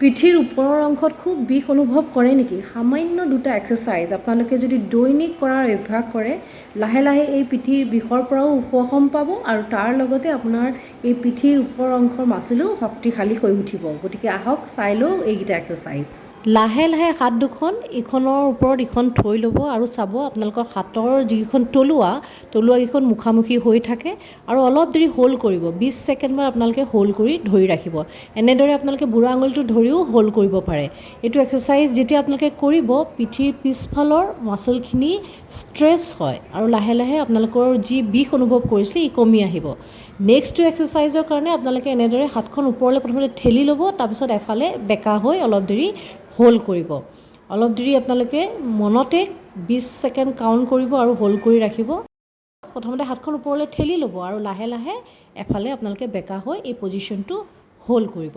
পিঠিৰ ওপৰৰ অংশত খুব বিষ অনুভৱ কৰে নেকি? সামান্য দুটা এক্সাৰচাইজ আপোনালোকে যদি দৈনিক কৰাৰ অভ্যাস কৰে, লাহে লাহে এই পিঠিৰ বিষৰ পৰাও উপশম পাব আৰু তাৰ লগতে আপোনাৰ এই পিঠিৰ ওপৰৰ অংশৰ মাচলো শক্তিশালী হৈ উঠিব। গতিকে আহক চাই লওঁ এইকেইটা এক্সাৰচাইজ। লাহে লাহে হাত দুখন ইখনৰ ওপৰত ইখন থৈ ল'ব আৰু চাব আপোনালোকৰ হাতৰ যিখন তলুৱাকেইখন মুখামুখি হৈ থাকে আৰু অলপ দেৰি হোল্ড কৰিব। 20 ছেকেণ্ডমান আপোনালোকে হোল্ড কৰি ধৰি ৰাখিব। এনেদৰে আপোনালোকে বুঢ়া আঙুলিটো ধৰিও হোল্ড কৰিব পাৰে। এইটো এক্সাৰচাইজ যেতিয়া আপোনালোকে কৰিব, পিঠিৰ পিছফালৰ মাচলখিনি ষ্ট্ৰেছ হয় আৰু লাহে লাহে আপোনালোকৰ যি বিষ অনুভৱ কৰিছিলে ই কমি আহিব। নেক্সটটো এক্সাৰচাইজৰ কাৰণে আপোনালোকে এনেদৰে হাতখন ওপৰলৈ প্ৰথমতে ঠেলি ল'ব, তাৰপিছত এফালে বেকা হৈ অলপ দেৰি হোল্ড কৰিব। অলপ দেৰি আপোনালোকে মনতে 20 ছেকেণ্ড কাউণ্ট কৰিব আৰু হোল্ড কৰি ৰাখিব। প্ৰথমতে হাতখন ওপৰলৈ ঠেলি ল'ব আৰু লাহে লাহে এফালে আপোনালোকে বেকা হৈ এই পজিশ্যনটো হোল্ড কৰিব।